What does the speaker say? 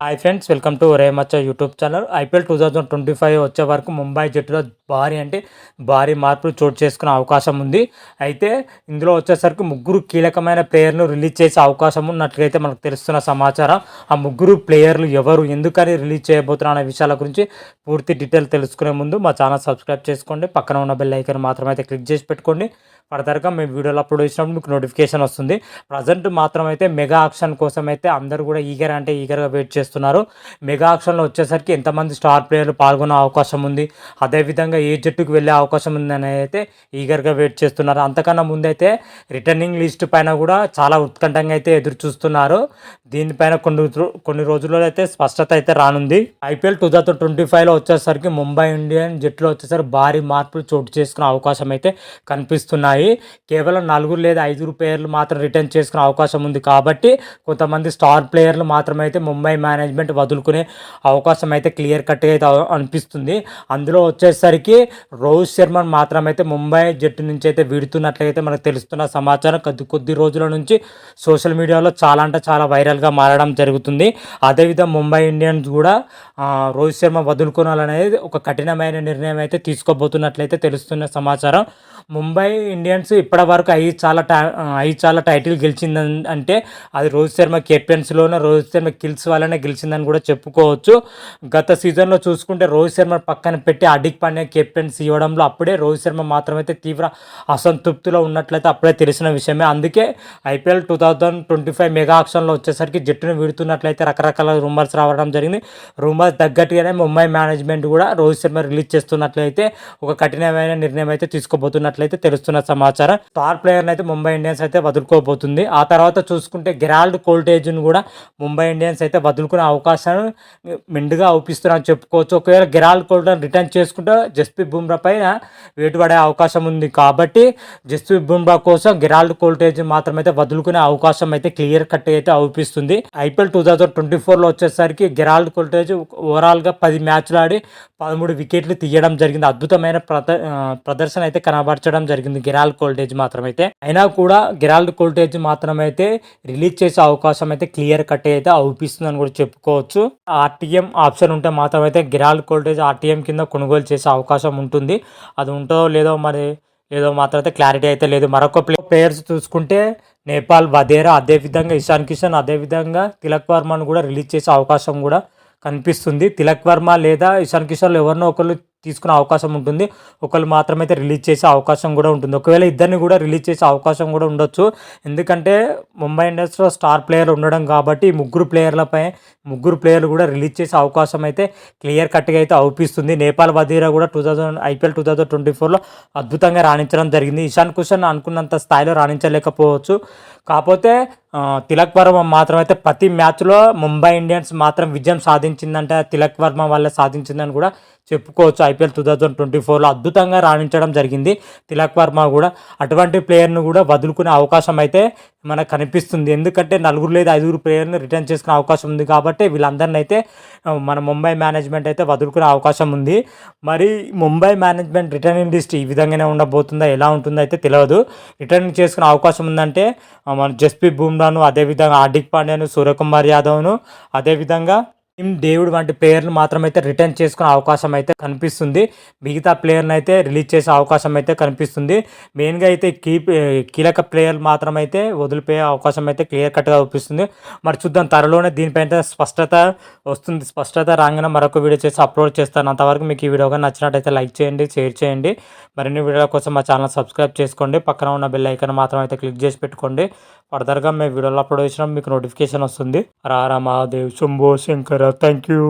Hi friends, welcome to ఒరే మచ్చ YouTube channel. IPL 2025 వచ్చే వరకు ముంబై జట్టులో భారీ మార్పులు చోటు చేసుకునే అవకాశం ఉంది. అయితే ఇందులో వచ్చేసరికి ముగ్గురు కీలకమైన ప్లేయర్లు రిలీజ్ చేసే అవకాశం ఉన్నట్లయితే మనకు తెలుస్తున్న సమాచారం. ఆ ముగ్గురు ప్లేయర్లు ఎవరు, ఎందుకని రిలీజ్ చేయబోతున్నా అనే విషయాల గురించి పూర్తి డీటెయిల్ తెలుసుకునే ముందు మా ఛానల్ సబ్స్క్రైబ్ చేసుకోండి. పక్కన ఉన్న బెల్ ఐకాన్ మాత్రం అయితే క్లిక్ చేసి పెట్టుకోండి. ఫర్దర్గా మేము వీడియోలు అప్లోడ్ చేసినప్పుడు మీకు నోటిఫికేషన్ వస్తుంది. ప్రజెంట్ మాత్రం అయితే మెగా ఆక్షన్ కోసం అయితే అందరూ కూడా ఈగర్గా వెయిట్ చేస్తున్నారు. మెగా ఆక్షన్లో వచ్చేసరికి ఎంతమంది స్టార్ ప్లేయర్లు పాల్గొనే అవకాశం ఉంది, అదేవిధంగా ఏ జట్టుకు వెళ్ళే అవకాశం ఉందని అయితే ఈగర్గా వెయిట్ చేస్తున్నారు. అంతకన్నా ముందైతే రిటర్నింగ్ లిస్ట్ పైన కూడా చాలా ఉత్కంఠంగా అయితే ఎదురు చూస్తున్నారు. దీనిపైన కొన్ని రోజుల్లో అయితే స్పష్టత అయితే రానుంది. ఐపీఎల్ 2025లో వచ్చేసరికి ముంబై ఇండియన్ జట్టులో వచ్చేసరికి భారీ మార్పులు చోటు చేసుకునే అవకాశం అయితే కనిపిస్తున్నాయి. కేవలం 4 లేదా 5 ప్లేయర్లు మాత్రం రిటర్న్ చేసుకునే అవకాశం ఉంది. కాబట్టి కొంతమంది స్టార్ ప్లేయర్లు మాత్రమైతే ముంబై మేనేజ్మెంట్ వదులుకునే అవకాశం అయితే క్లియర్ కట్గా అయితే అనిపిస్తుంది. అందులో వచ్చేసరికి రోహిత్ శర్మను మాత్రమైతే ముంబై జట్టు నుంచి అయితే విడుతున్నట్లయితే మనకు తెలుస్తున్న సమాచారం కొద్ది రోజుల నుంచి సోషల్ మీడియాలో చాలా వైరల్గా మారడం జరుగుతుంది. అదేవిధంగా ముంబై ఇండియన్స్ కూడా రోహిత్ శర్మ వదులుకోవాలనేది ఒక కఠినమైన నిర్ణయం అయితే తీసుకోబోతున్నట్లయితే తెలుస్తున్న సమాచారం. ముంబై ఇండియన్స్ ఇప్పటి వరకు చాలా టైటిల్ గెలిచింది అంటే అది రోహిత్ శర్మ కెప్టెన్సీలోనే రోహిత్ శర్మ కిల్స్ వల్లనే గెలిచిందని కూడా చెప్పుకోవచ్చు. గత సీజన్లో చూసుకుంటే రోహిత్ శర్మ పక్కన పెట్టి హార్దిక్ పాండ్యా కెప్టెన్సీ ఇవ్వడంలో అప్పుడే రోహిత్ శర్మ మాత్రమైతే తీవ్ర అసంతృప్తిలో ఉన్నట్లయితే అప్పుడే తెలిసిన విషయమే. అందుకే ఐపీఎల్ 2025 మెగా ఆక్షన్లో వచ్చేసరికి జట్టును వీడుతున్నట్లయితే రకరకాల రూమర్స్ రావడం జరిగింది. రూమర్స్ తగ్గట్టుగానే ముంబై మేనేజ్మెంట్ కూడా రోహిత్ శర్మ రిలీజ్ చేస్తున్నట్లయితే ఒక కఠినమైన నిర్ణయం అయితే తీసుకోబోతున్నట్లయితే తెలుస్తున్న సమాచారం. స్టార్ ప్లేయర్ని అయితే ముంబై ఇండియన్స్ అయితే వదులుకోబోతుంది. ఆ తర్వాత చూసుకుంటే గెరాల్డ్ కోల్టేజ్ను కూడా ముంబై ఇండియన్స్ అయితే వదులుకునే అవకాశాన్ని మెండుగా అవుపిస్తున్నారని చెప్పుకోవచ్చు. ఒకవేళ గెరాల్డ్ కోల్టేజ్ రిటర్న్ చేసుకుంటే జస్ప్రీత్ బుమ్రా పైన వేటు పడే అవకాశం ఉంది. కాబట్టి జస్ప్రీత్ బుమ్రా కోసం గెరాల్డ్ కోల్టేజ్ మాత్రమైతే వదులుకునే అవకాశం అయితే క్లియర్ కట్ అయితే అవుపిస్తుంది. ఐపీఎల్ 2024లో వచ్చేసరికి గెరాల్డ్ కోల్టేజ్ ఓవరాల్గా 10 మ్యాచ్లు ఆడి 13 వికెట్లు తీయడం జరిగింది. అద్భుతమైన ప్రదర్శన అయితే కనబరచడం జరిగింది గెరాల్డ్ కోల్టేజ్ మాత్రమైతే. అయినా కూడా గెరాల్డ్ కోల్టేజ్ మాత్రమైతే రిలీజ్ చేసే అవకాశం అయితే క్లియర్ కట్ అయితే అవుపిస్తుందని కూడా చెప్పుకోవచ్చు. ఆర్టీఎం ఆప్షన్ ఉంటే మాత్రమైతే గెరాల్డ్ కోల్టేజ్ ఆర్టీఎం కింద కొనుగోలు చేసే అవకాశం ఉంటుంది. అది ఉంటుందో లేదో మాత్రమైతే క్లారిటీ అయితే లేదు. మరొక ప్లేయర్స్ చూసుకుంటే నేపాల్ వధేరా, అదేవిధంగా ఇషాన్ కిషన్, అదేవిధంగా తిలక్ వర్మను కూడా రిలీజ్ చేసే అవకాశం కూడా కనిపిస్తుంది. తిలక్ వర్మ లేదా ఇషాన్ కిషన్లో ఎవరినో ఒకళ్ళు తీసుకునే అవకాశం ఉంటుంది. ఒకళ్ళు మాత్రమైతే రిలీజ్ చేసే అవకాశం కూడా ఉంటుంది. ఒకవేళ ఇద్దరిని కూడా రిలీజ్ చేసే అవకాశం కూడా ఉండొచ్చు. ఎందుకంటే ముంబై ఇండియన్స్లో స్టార్ ప్లేయర్ ఉండడం కాబట్టి ముగ్గురు ప్లేయర్లు కూడా రిలీజ్ చేసే అవకాశం అయితే క్లియర్ కట్గా అయితే అవుపిస్తుంది. నేపాల్ వధీరా కూడా ఐపీఎల్ 2024లో అద్భుతంగా రాణించడం జరిగింది. ఇషాన్ కిషన్ అనుకున్నంత స్థాయిలో రాణించలేకపోవచ్చు. కాకపోతే తిలక్ వర్మ మాత్రమైతే ప్రతి మ్యాచ్లో ముంబై ఇండియన్స్ మాత్రం విజయం సాధించిందంటే తిలక్ వర్మ వల్ల సాధించిందని కూడా చెప్పుకోవచ్చు. ఐపీఎల్ 2024లో అద్భుతంగా రాణించడం జరిగింది తిలక్ వర్మ కూడా. అటువంటి ప్లేయర్ను కూడా వదులుకునే అవకాశం అయితే మనకు కనిపిస్తుంది. ఎందుకంటే 4 లేదా 5 ప్లేయర్ని రిటర్న్ చేసుకునే అవకాశం ఉంది. కాబట్టి వీళ్ళందరినీ అయితే మన ముంబై మేనేజ్మెంట్ అయితే వదులుకునే అవకాశం ఉంది. మరి ముంబై మేనేజ్మెంట్ రిటర్నింగ్ లిస్ట్ ఈ విధంగానే ఉండబోతుందా, ఎలా ఉంటుందో అయితే తెలియదు. రిటర్నింగ్ చేసుకునే అవకాశం ఉందంటే మన జస్ప్రీత్ బుమ్రాను, అదేవిధంగా హార్దిక్ పాండ్యాను, సూర్యకుమార్ యాదవ్ను, అదేవిధంగా డేవిడ్ వంటి ప్లేయర్లు మాత్రమైతే రిటర్న్ చేసుకునే అవకాశం అయితే కనిపిస్తుంది. మిగతా ప్లేయర్ని అయితే రిలీజ్ చేసే అవకాశం అయితే కనిపిస్తుంది. మెయిన్గా అయితే కీలక ప్లేయర్లు మాత్రమైతే వదిలిపోయే అవకాశం అయితే క్లియర్ కట్గా చూపిస్తుంది. మరి చూద్దాం, త్వరలోనే దీనిపైన స్పష్టత వస్తుంది. స్పష్టత రాగానే మరొక వీడియో చేసి అప్లోడ్ చేస్తాను. అంతవరకు మీకు ఈ వీడియో కానీ నచ్చినట్టయితే లైక్ చేయండి, షేర్ చేయండి. మరిన్ని వీడియోల కోసం మా ఛానల్ సబ్స్క్రైబ్ చేసుకోండి. పక్కన ఉన్న బెల్ ఐకాన్ మాత్రం అయితే క్లిక్ చేసి పెట్టుకోండి. ఫర్దర్గా మేము వీడియోలో అప్లోడ్ చేసినా మీకు నోటిఫికేషన్ వస్తుంది. రారా మహాదేవ్, శంభో శంకర. Thank you.